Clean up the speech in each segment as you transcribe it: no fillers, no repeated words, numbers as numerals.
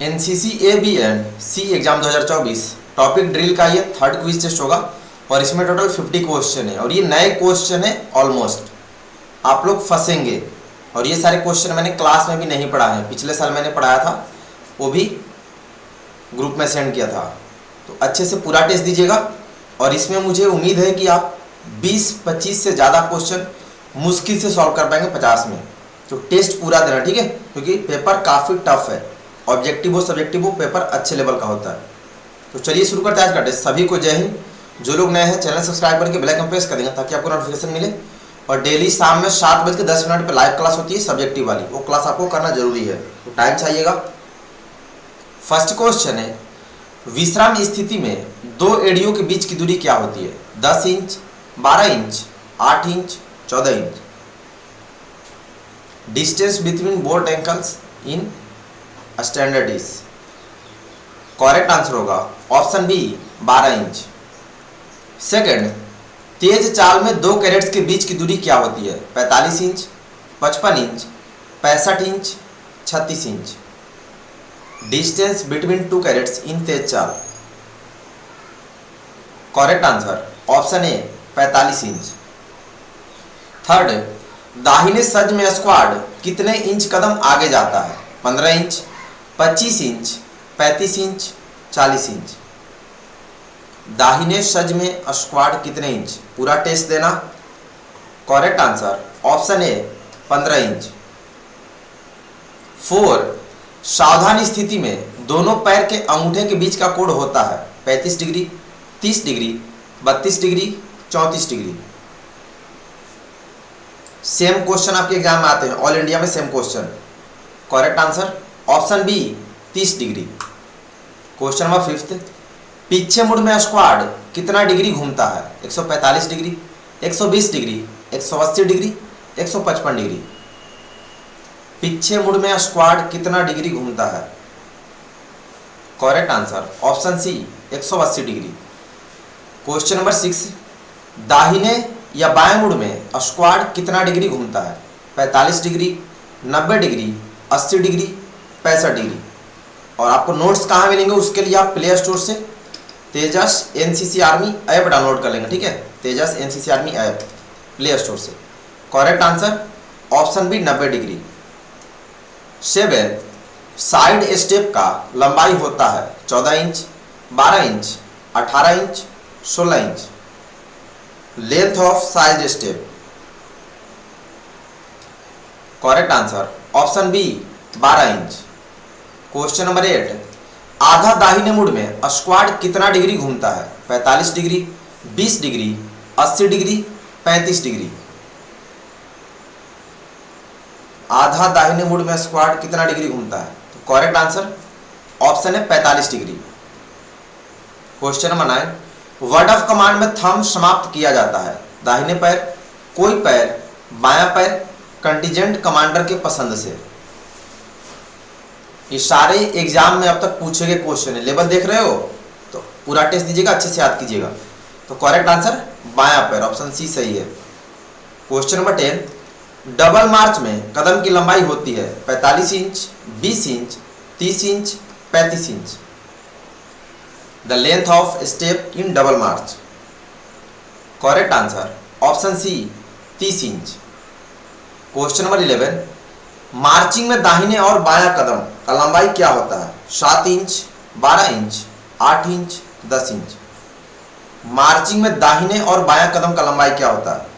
NCC A B and C exam 2024 topic drill का ये third quiz test होगा और इसमें टोटल 50 क्वेश्चन है और ये नए क्वेश्चन है। ऑलमोस्ट आप लोग फंसेंगे और ये सारे क्वेश्चन मैंने क्लास में भी नहीं पढ़ा है, पिछले साल मैंने पढ़ाया था, वो भी ग्रुप में सेंड किया था। तो अच्छे से पूरा टेस्ट दीजिएगा और इसमें मुझे उम्मीद है कि आप 20-25 से ज़्यादा क्वेश्चन मुश्किल से सॉल्व कर पाएंगे 50 में। तो टेस्ट पूरा देना, ठीक है, क्योंकि पेपर काफ़ी टफ है। ऑब्जेक्टिव हो सब्जेक्टिव हो, पेपर अच्छे लेवल का होता है। तो चलिए शुरू करते हैं आज का टेस्ट। सभी को जय हिंद। जो लोग नए हैं चैनल सब्सक्राइब करके बेल आइकन प्रेस कर देंगे ताकि आपको नोटिफिकेशन मिले। और डेली शाम में 7:10 पर लाइव क्लास होती है सब्जेक्टिव वाली, वो क्लास आपको करना जरूरी है, तो टाइम चाहिएगा। फर्स्ट क्वेश्चन है, विश्राम स्थिति में दो एड़ियों के बीच की दूरी क्या होती है? 10 inch, 12 inch, 8 inch, 14 inch. Distance between both ankles in standard is. Correct answer होगा ऑप्शन बी 12 इंच। सेकंड, तेज चाल में दो कैरेट्स के बीच की दूरी क्या होती है? 45 inch, 55 inch, 65 inch, 36 inch. Distance between two carats in तेज चाल। Correct answer option A 45 inch. Third, दाहिने सज में स्क्वाड कितने इंच कदम आगे जाता है? 15 इंच, 25 इंच, 35 इंच, 40 इंच। दाहिने सज में स्क्वाड कितने इंच? पूरा टेस्ट देना। करेक्ट आंसर ऑप्शन ए 15 इंच। 4, सावधान स्थिति में दोनों पैर के अंगूठे के बीच का कोण होता है 35 degree, 30 degree, 32 degree, 34 degree. Same question आपके एग्जाम में आते हैं, ऑल इंडिया में same question. Correct answer option B 30 degree. Question number 5, पीछे मुड़ में स्क्वाड कितना डिग्री घूमता है? 145 डिग्री, 120 डिग्री, 180 डिग्री, 155 डिग्री। पीछे मुड़ में स्क्वाड कितना डिग्री घूमता है? Correct answer option C 180 degree. Question number 6, दाहिने या बाएं मुड़ में स्क्वाड कितना डिग्री घूमता है? 45 डिग्री, 90 डिग्री, 80 डिग्री, 65 डिग्री। और आपको नोट्स कहाँ मिलेंगे उसके लिए आप प्ले स्टोर से Tejas NCC army app download कर लेंगे, ठीक है, Tejas NCC army app play store से। Correct answer option B 90 degree. 7, side step का लंबाई होता है 14 inch, 12 inch, 18 inch, 16 inch. Length of side step. Correct answer option B 12 inch. Question number 8, आधा दाहिने मुड़ में स्क्वाड कितना डिग्री घूमता है? 45 डिग्री, 20 डिग्री, 80 डिग्री, 35 डिग्री। आधा दाहिने मुड़ में स्क्वाड कितना डिग्री घूमता है? तो करेक्ट आंसर ऑप्शन है 45 degree. Question number 9, word of command में थंब समाप्त किया जाता है? दाहिने पैर, कोई पैर, बायां पैर, कंटीजेंट कमांडर के पसंद से। ये सारे एग्जाम में अब तक पूछे गए क्वेश्चन है, लेवल देख रहे हो? तो पूरा टेस्ट दीजिएगा, अच्छे से याद कीजिएगा। तो करेक्ट आंसर बायां पैर, ऑप्शन सी सही है। क्वेश्चन नंबर 10, डबल मार्च में कदम की लंबाई होती है 45 inch, 20 inch, 30 inch, 35 inch. The length of step in double march. Correct answer option C 30 inch. Question number 11, marching में दाहिने और बायां कदम का लंबाई क्या होता है? 7 inch, 12 inch, 8 inch, 10 inch. Marching में दाहिने और बायां कदम का लंबाई क्या होता है?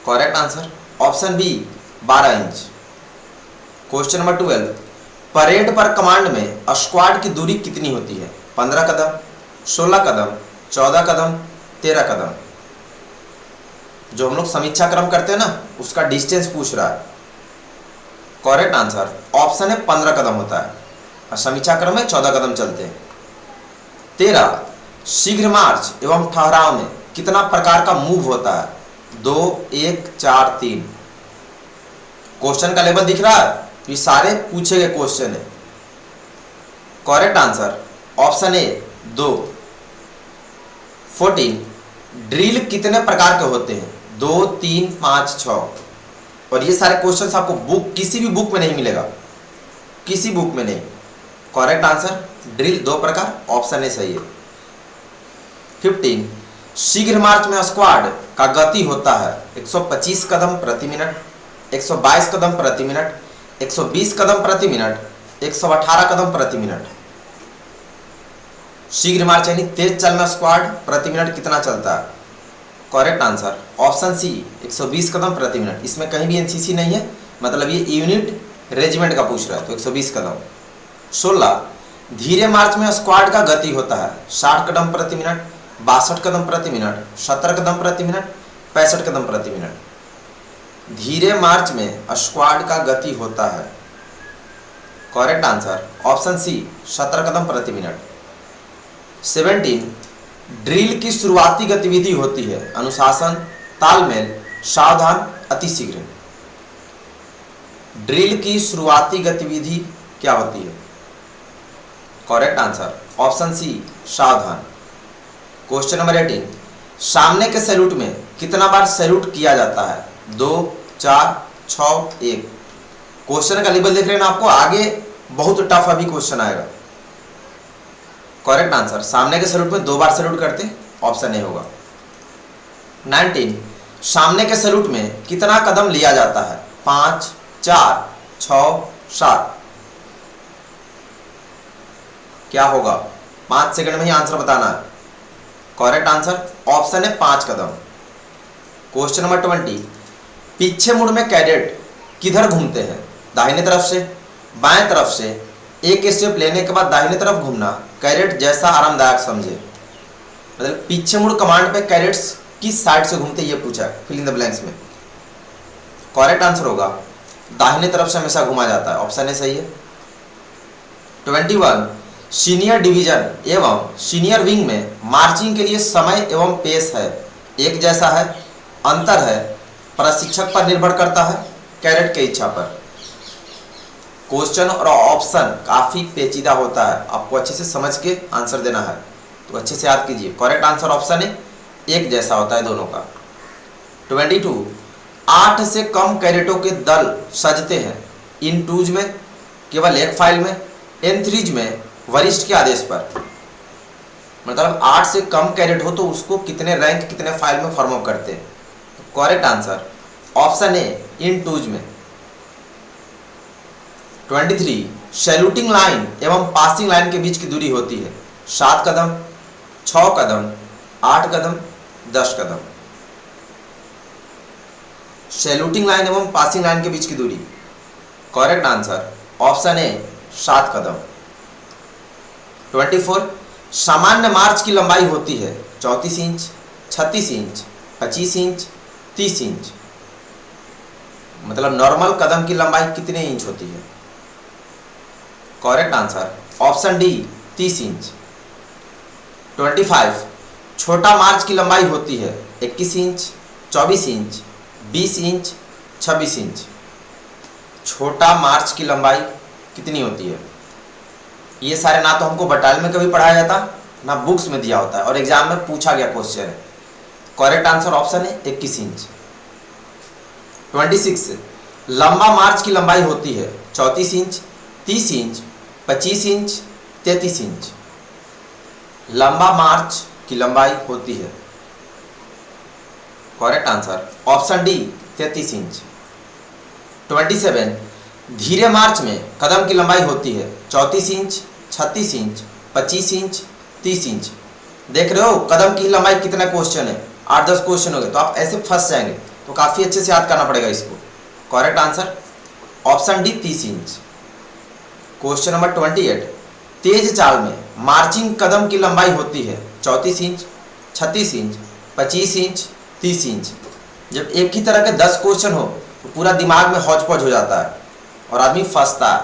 Correct answer option B 12 inch. Question number 12, parade पर कमांड में स्क्वाड की दूरी कितनी होती है? 15 कदम, 16 कदम, 14 कदम, 13 कदम। जो हम लोग समीक्षा क्रम करते हैं ना, उसका डिस्टेंस पूछ रहा है। करेक्ट आंसर ऑप्शन है 15 कदम होता है और समीक्षा क्रम में 14 कदम चलते हैं। 13, शीघ्र मार्च एवं ठहराव में कितना प्रकार का मूव होता है? 2, 1, 4, 3। क्वेश्चन का लेवल दिख रहा है? ये सारे पूछे गए क्वेश्चन है। करेक्ट आंसर ऑप्शन ए 2। 14, ड्रिल कितने प्रकार के होते हैं? 2, 3, 5, 6। और ये सारे क्वेश्चंस आपको बुक किसी भी बुक में नहीं मिलेगा। किसी बुक में नहीं। करेक्ट आंसर ड्रिल 2 प्रकार, ऑप्शन ए सही है। 15 शीघ्र मार्च में स्क्वाड का गति होता है 125 कदम प्रति मिनट, 122 कदम प्रति मिनट, 120 कदम प्रति मिनट, 118 कदम प्रति मिनट। शीघ्र मार्च यानी तेज चल में स्क्वाड प्रति मिनट कितना चलता है? करेक्ट आंसर ऑप्शन सी 120 कदम प्रति मिनट। इसमें कहीं भी एनसीसी नहीं है, मतलब ये यूनिट रेजिमेंट का पूछ रहा है, तो 120 कदम। 16 धीरे मार्च में स्क्वाड का गति होता है 60 कदम प्रति मिनट, 62 कदम प्रति मिनट, 70 कदम प्रति मिनट, 65 कदम प्रति मिनट। धीरे मार्च में स्क्वाड का गति होता है, करेक्ट आंसर ऑप्शन सी 17 कदम प्रति मिनट। 17 ड्रिल की शुरुआती गतिविधि होती है अनुशासन, तालमेल, सावधान, अतिशीघ्र। ड्रिल की शुरुआती गतिविधि क्या होती है? करेक्ट आंसर ऑप्शन सी सावधान। क्वेश्चन नंबर 18 सामने के सैल्यूट में कितना बार सैल्यूट किया जाता है? 2, 4, 6, 1। क्वेश्चन का लेवल देख रहे हैं ना आपको, आगे बहुत टफ अभी क्वेश्चन आएगा। करेक्ट आंसर सामने के सैल्यूट में 2 बार सैल्यूट करते, ऑप्शन ए होगा। 19 सामने के सैल्यूट में कितना कदम लिया जाता है? 5, 4, 6, 7। क्या होगा? 5 सेकंड में ही आंसर बताना है। करेक्ट आंसर ऑप्शन है 5 कदम। क्वेश्चन नंबर 20 पीछे मुड़ में कैडेट किधर घूमते हैं? दाहिने तरफ से, बाएं तरफ से। एक स्टेप लेने के बाद दाहिने तरफ घूमना कैडेट जैसा आरामदायक समझे। मतलब पीछे मुड़ कमांड पे कैडेट्स किस साइड से घूमते ये पूछा है, फिल इन द ब्लैंक्स में। करेक्ट आंसर होगा दाहिने तरफ से हमेशा घुमा जाता है, ऑप्शन ए सही है। 21 सीनियर डिवीजन एवं सीनियर विंग में मार्चिंग के लिए समय एवं पेस है एक जैसा है, अंतर है, प्रशिक्षक पर निर्भर करता है, कैडेट की इच्छा पर। क्वेश्चन और ऑप्शन काफी पेचीदा होता है, आपको अच्छे से समझ के आंसर देना है, तो अच्छे से याद कीजिए। करेक्ट आंसर ऑप्शन है एक जैसा होता है दोनों का। 22 8 से कम कैडेटों के दल सजते हैं इन टूज में केवल एक फाइल में, N3 में वरिष्ठ के आदेश पर। मतलब 8 से कम कैडेट हो तो उसको कितने रैंक कितने फाइल में फॉर्म अप करते हैं? करेक्ट आंसर ऑप्शन ए इन टूज में। 23 सैल्यूटिंग लाइन एवं पासिंग लाइन के बीच की दूरी होती है 7 कदम, 6 कदम, 8 कदम, 10 कदम। सैल्यूटिंग लाइन एवं पासिंग लाइन के बीच की दूरी, करेक्ट आंसर ऑप्शन ए 7 कदम। 24 सामान्य मार्च की लंबाई होती है 34 इंच, 36 इंच, 25 इंच, 30 इंच। मतलब नॉर्मल कदम की लंबाई कितने इंच होती है? Correct answer option D 30 inch. 25 छोटा मार्च की लंबाई होती है 21 इंच, 24 इंच, 20 इंच, 26 इंच। छोटा मार्च की लंबाई कितनी होती है? ये सारे ना तो हमको बटालियन में कभी पढ़ाया जाता ना बुक्स में दिया होता है, और एग्जाम में पूछा गया क्वेश्चन है। करेक्ट आंसर ऑप्शन है 21 इंच। 26 लंबा मार्च की लंबाई होती है 34 इंच, 30 इंच, 25 इंच, 33 इंच। लंबा मार्च की लंबाई होती है, correct answer option D 33 inch. 27 धीरे मार्च में कदम की लंबाई होती है 34 इंच, 36 इंच, 25 इंच, 30 इंच। देख रहे हो कदम की लंबाई कितना क्वेश्चन है, 8-10 क्वेश्चन हो गए, तो आप ऐसे फंस जाएंगे, तो काफी अच्छे से याद करना पड़ेगा इसको। Correct answer option D 30 inch. Question number 28 तेज चाल में मार्चिंग कदम की लंबाई होती है 34 इंच, 36 इंच, 25 इंच, 30 इंच। जब एक ही तरह के 10 क्वेश्चन हो तो पूरा दिमाग में हौच पौच हो जाता है और आदमी फंसता है।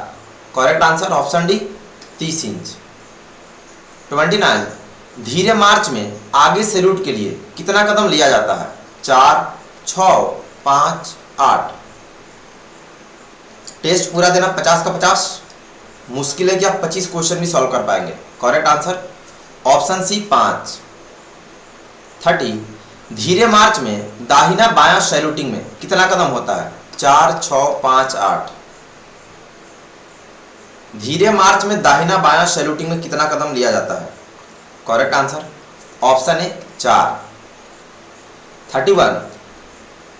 Correct answer option D 30 inch. 29 धीरे मार्च में आगे सैल्यूट के लिए कितना कदम लिया जाता है? 4, 6, 5, 8। टेस्ट पूरा देना 50 का 50। मुश्किल है कि आप 25 क्वेश्चन भी सॉल्व कर पाएंगे। करेक्ट आंसर ऑप्शन सी 5। 30 धीरे मार्च में दाहिना बायां सैल्यूटिंग में कितना कदम होता है? 4, 6, 5, 8। धीरे मार्च में दाहिना बायां सैल्यूटिंग में कितना कदम लिया जाता है? करेक्ट आंसर ऑप्शन ए 4। 31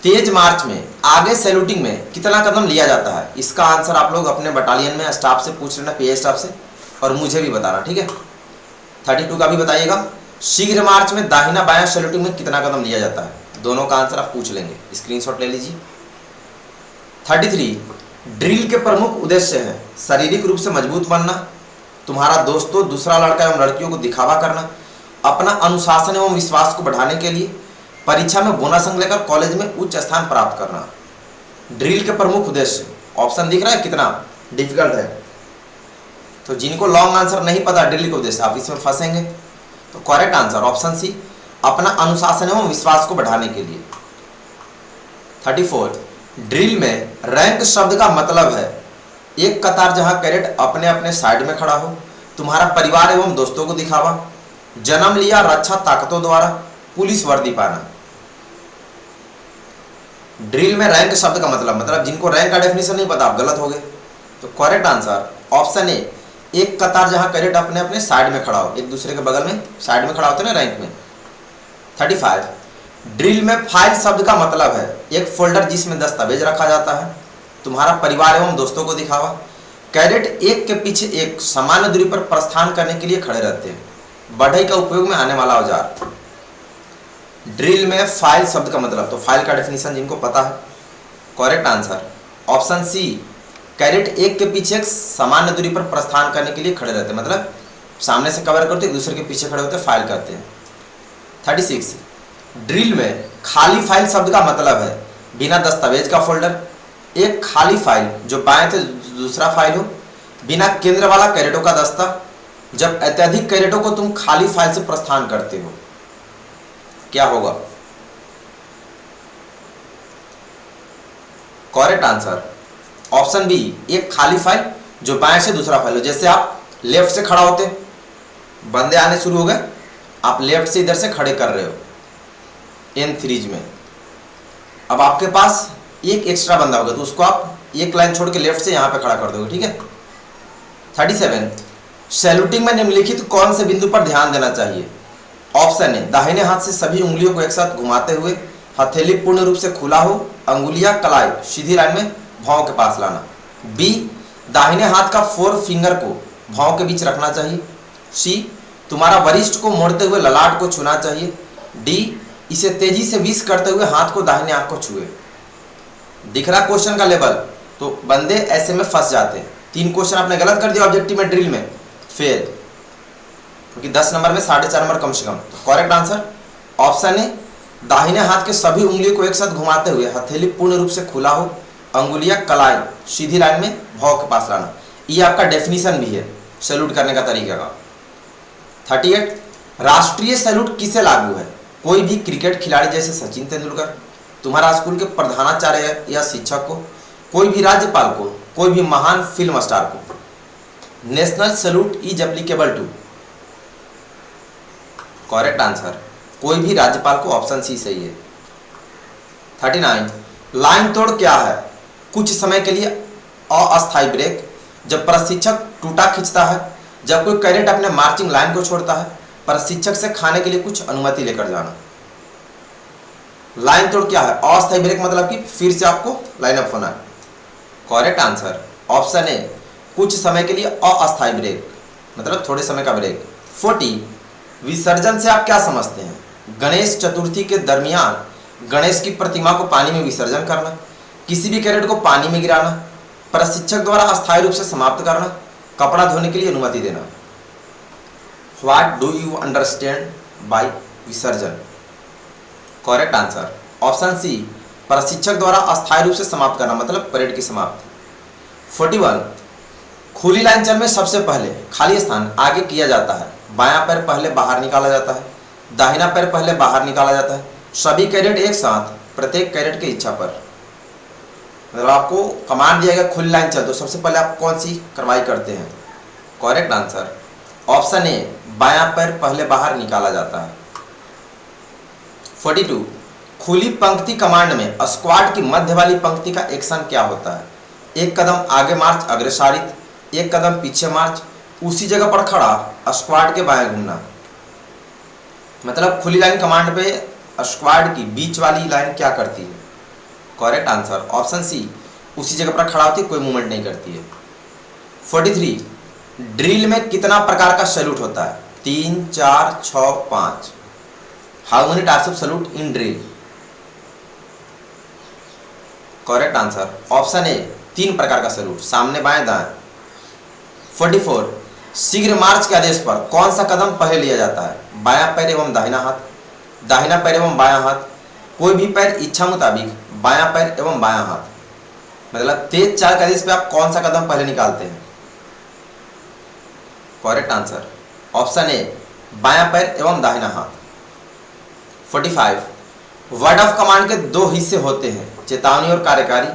तेज मार्च में आगे सैल्यूटिंग में कितना कदम लिया जाता है? इसका आंसर आप लोग अपने बटालियन में स्टाफ से पूछ लेना, पीए स्टाफ से, और मुझे भी बताना, ठीक है। 32 का भी बताइएगा। शीघ्र मार्च में दाहिना बायां सैल्यूटिंग में कितना कदम लिया जाता है? दोनों का आंसर आप पूछ लेंगे, स्क्रीनशॉट ले लीजिए। 33 ड्रिल के प्रमुख उद्देश्य है शारीरिक रूप से मजबूत बनना, तुम्हारा दोस्तों दूसरा लड़का एवं लड़कियों को दिखावा करना, अपना अनुशासन एवं विश्वास को बढ़ाने के लिए, परीक्षा में बोनस अंक लेकर कॉलेज में उच्च स्थान प्राप्त करना। ड्रिल के प्रमुख उद्देश्य, ऑप्शन दिख रहा है कितना डिफिकल्ट है। तो जिनको लॉन्ग आंसर नहीं पता ड्रिल के उद्देश्य, आप इसमें फंसेंगे। तो करेक्ट आंसर ऑप्शन सी, अपना अनुशासन एवं विश्वास को बढ़ाने के लिए। 34 ड्रिल में रैंक शब्द का मतलब है एक कतार जहां कैडेट अपने अपने साइड में खड़ा हो, तुम्हारा परिवार एवं दोस्तों को दिखावा, जन्म लिया रक्षा ताकतों द्वारा, पुलिस वर्दी पाना। ड्रिल में रैंक शब्द का मतलब जिनको रैंक का डेफिनेशन नहीं पता आप गलत हो गए। तो करेक्ट आंसर ऑप्शन ए, एक कतार जहां कैडेट अपने अपने साइड में खड़ा हो, एक दूसरे के बगल में साइड में खड़ा होते ना रैंक में। 35 ड्रिल में फाइल शब्द का मतलब है एक फोल्डर जिसमें दस्तावेज रखा जाता है, तुम्हारा परिवार एवं दोस्तों को दिखावा, कैडेट एक के पीछे एक सामान्य दूरी पर प्रस्थान करने के लिए खड़े रहते हैं, बढ़ई का उपयोग में आने वाला औजार। ड्रिल में फाइल शब्द का मतलब, तो फाइल का डेफिनेशन जिनको पता है, correct answer option C, cadet एक के पीछे एक सामान्य दूरी पर प्रस्थान करने के लिए खड़े रहते हैं, मतलब सामने से कवर करते एक दूसरे के पीछे खड़े होते फाइल करते हैं। 36 ड्रिल में खाली फाइल शब्द का मतलब है बिना दस्तावेज का फोल्डर, एक खाली फाइल जो बाएं से दूसरा फाइल हो, बिना केंद्र वाला कैडेटों का दस्ता, जब अत्यधिक कैडेटों को तुम खाली फाइल से प्रस्थान करते हो क्या होगा? करेक्ट आंसर ऑप्शन बी, एक खाली फाइल जो बाएं से दूसरा फाइल हो। जैसे आप लेफ्ट से खड़ा होते, बंदे आने शुरू हो गए, आप लेफ्ट से इधर से खड़े कर रहे हो N3 में, अब आपके पास एक एक्स्ट्रा बंदा होगा तो उसको आप एक लाइन छोड़ के लेफ्ट से यहां पे खड़ा कर दोगे, ठीक है। 37 सैल्यूटिंग में निम्नलिखित कौन से बिंदु पर ध्यान देना चाहिए? ऑप्शन ए, दाहिने हाथ से सभी उंगलियों को एक साथ घुमाते हुए हथेली पूर्ण रूप से खुला हो, अंगुलियां कलाई सीधी लाइन में भौं के पास लाना। बी, दाहिने हाथ का फोर फिंगर को भौं के बीच रखना चाहिए। सी, तुम्हारा वरिष्ठ को मोड़ते हुए ललाट को छूना चाहिए। डी, इसे तेजी से विश करते हुए हाथ को दाहिने आंख को छुए। दिख रहा क्वेश्चन का लेवल, तो बंदे ऐसे में फंस जाते हैं। 3 क्वेश्चन आपने गलत कर दिया ऑब्जेक्टिव में, ड्रिल में फेल, क्योंकि 10 नंबर में 4.5 नंबर कम से कम। तो करेक्ट आंसर ऑप्शन ए, दाहिने हाथ के सभी उंगलियों को एक साथ घुमाते हुए हथेली पूर्ण रूप से खुला हो, अंगुलियां कलाई सीधी लाइन में भौं के पास लाना। ये आपका डेफिनेशन भी है सैल्यूट करने का तरीका का। 38 राष्ट्रीय सैल्यूट किसे लागू है? कोई भी क्रिकेट खिलाड़ी जैसे सचिन तेंदुलकर, तुम्हारा स्कूल के प्रधानाचार्य या शिक्षक को, कोई भी राज्यपाल को, कोई भी महान फिल्म स्टार को। National salute is applicable to, correct answer कोई भी राज्यपाल को, ऑप्शन सी सही है। 39 लाइन तोड़ क्या है? कुछ समय के लिए अस्थायी ब्रेक, जब प्रशिक्षक टूटा खींचता है, जब कोई कैडेट अपने मार्चिंग लाइन को छोड़ता है, प्रशिक्षक से खाने के लिए कुछ अनुमति लेकर जाना। लाइन तोड़ क्या है? अस्थायी ब्रेक मतलब कि फिर से आपको लाइन अप होना है। करेक्ट आंसर ऑप्शन ए, कुछ समय के लिए अस्थायी ब्रेक मतलब थोड़े समय का ब्रेक। 40 विसर्जन से आप क्या समझते हैं? गणेश चतुर्थी के दरमियान गणेश की प्रतिमा को पानी में विसर्जन करना, किसी भी कैडेट को पानी में गिराना, प्रशिक्षक द्वारा अस्थायी रूप से समाप्त करना, कपड़ा धोने के लिए अनुमति देना। What do you understand by विसर्जन? करेक्ट आंसर ऑप्शन सी, प्रशिक्षक द्वारा अस्थायी रूप से समाप्त करना मतलब परेड की समाप्ति। 41 खुली लाइन चल में सबसे पहले खाली स्थान आगे किया जाता है, बायां पैर पहले बाहर निकाला जाता है, दाहिना पैर पहले बाहर निकाला जाता है, सभी कैडेट एक साथ प्रत्येक कैडेट की इच्छा पर। मतलब आपको कमांड दिया गया खुली लाइन चल, तो सबसे पहले आप कौन सी कार्रवाई करते हैं? करेक्ट आंसर ऑप्शन ए, बायां पैर पहले बाहर निकाला जाता है। 42 खुली पंक्ति कमांड में स्क्वाड की मध्य वाली पंक्ति का एक्शन क्या होता है? एक कदम आगे मार्च अग्रसारित, एक कदम पीछे मार्च, उसी जगह पर खड़ा स्क्वाड के बाएं घूमना। मतलब खुली लाइन कमांड पे स्क्वाड की बीच वाली लाइन क्या करती है? करेक्ट आंसर ऑप्शन सी, उसी जगह पर खड़ा होती है, कोई मूवमेंट नहीं करती है। 43, ड्रिल में कितना प्रकार का सैल्यूट होता है? 3, 4, 6, 5। How many types of salute in drill? Correct answer option ए, 3 प्रकार का सैल्यूट, सामने बाएं दाएं। 44, शीघ्र मार्च के आदेश पर कौन सा कदम पहले लिया जाता है? बायां पैर एवं दाहिना हाथ, दाहिना पैर एवं बायां हाथ, कोई भी पैर इच्छा मुताबिक, बायां पैर एवं बायां हाथ। मतलब तेज चाल के आदेश पे आप कौन सा कदम पहले निकालते हैं? करेक्ट आंसर ऑप्शन ए, बायां पैर एवं दाहिना हाथ। 45, वर्ड ऑफ कमांड के 2 हिस्से होते हैं, चेतावनी और कार्यकारी,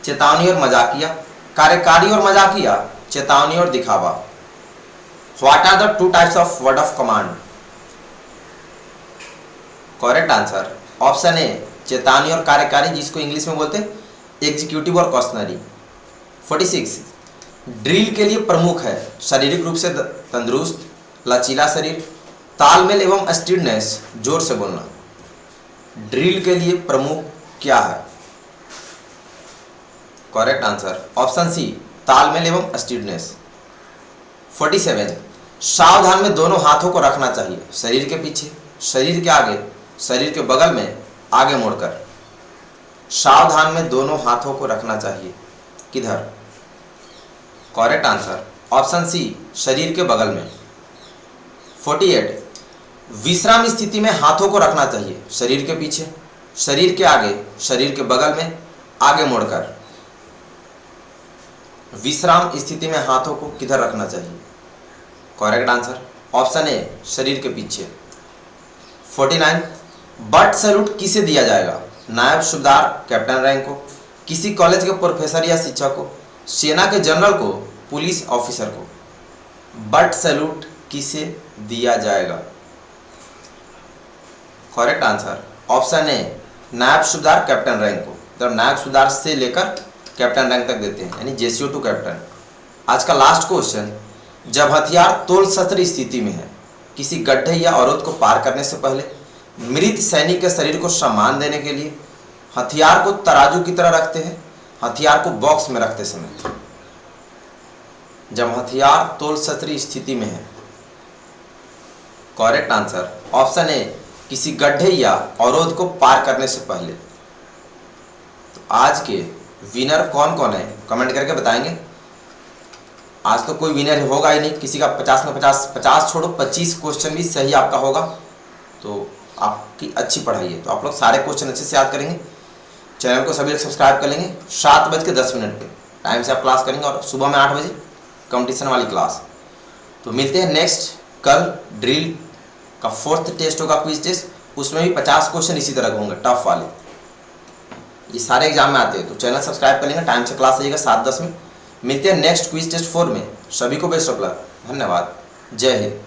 चेतावनी और मजाकिया, कार्यकारी और मजाकिया, चेतावनी और दिखावा। What are the 2 types of word of command? Correct answer option A, चेतावनी और कार्यकारी, जिसको इंग्लिश में बोलते हैं एग्जीक्यूटिव और कॉशनरी। 46, ड्रिल के लिए प्रमुख है शारीरिक रूप से तंदुरुस्त, लचीला शरीर, तालमेल एवं स्टीडनेस, जोर से बोलना। ड्रिल के लिए प्रमुख क्या है? करेक्ट आंसर ऑप्शन सी, तालमेल एवं स्टीडनेस। 47, सावधान में दोनों हाथों को रखना चाहिए, शरीर के पीछे, शरीर के आगे, शरीर के बगल में, आगे मोड़कर। सावधान में दोनों हाथों को रखना चाहिए, किधर? करेक्ट आंसर ऑप्शन सी, शरीर के बगल में। 48, विश्राम स्थिति में हाथों को रखना चाहिए, शरीर के पीछे, शरीर के आगे, शरीर के बगल में, आगे मोड़कर। विश्राम स्थिति में हाथों को किधर रखना चाहिए? करेक्ट आंसर ऑप्शन ए, शरीर के पीछे। 49, बट सैल्यूट किसे दिया जाएगा? नायब सूबेदार कैप्टन रैंक को, किसी कॉलेज के प्रोफेसर या शिक्षक को, सेना के जनरल को, पुलिस ऑफिसर को। बट सैल्यूट किसे दिया जाएगा? करेक्ट आंसर ऑप्शन ए, नायब सूबेदार कैप्टन रैंक को। तो नायब सूबेदार से लेकर कैप्टन रैंक तक देते हैं, यानी जेसीओ टू कैप्टन। आज का लास्ट क्वेश्चन, जब हथियार तोल शस्त्र स्थिति में है, किसी गड्ढे या अवरोध को पार करने से पहले, मृत सैनिक के शरीर को सम्मान देने के लिए हथियार को तराजू की तरह रखते हैं, हथियार को बॉक्स में रखते समय। जब हथियार तोल शस्त्र स्थिति में है। करेक्ट आंसर ऑप्शन ए, किसी गड्ढे या अवरोध को पार करने से पहले। तो आज के विनर कौन कौन है कमेंट करके बताएंगे। आज तो कोई विनर होगा ही नहीं, किसी का 50 में 50 छोड़ो 25 क्वेश्चन भी सही आपका होगा, तो आपकी अच्छी पढ़ाई है, तो आप लोग सारे क्वेश्चन अच्छे से याद करेंगे। चैनल को सभी लोग सब्सक्राइब कर लेंगे। 7:10 पे टाइम से आप क्लास करेंगे और सुबह में 8 बजे कंपटीशन वाली क्लास। तो मिलते हैं नेक्स्ट कल। ड्रिल का 4th टेस्ट होगा, क्विज टेस्ट, उसमें भी 50 क्वेश्चन इसी तरह होंगे, टफ वाले। ये सारे एग्जाम में आते हैं, तो चैनल सब्सक्राइब कर लेंगे, टाइम से क्लास आइएगा 7:10 में। मिलते हैं नेक्स्ट क्विज टेस्ट 4 में। सभी को बेस्ट ऑफ लक। धन्यवाद। जय हिंद।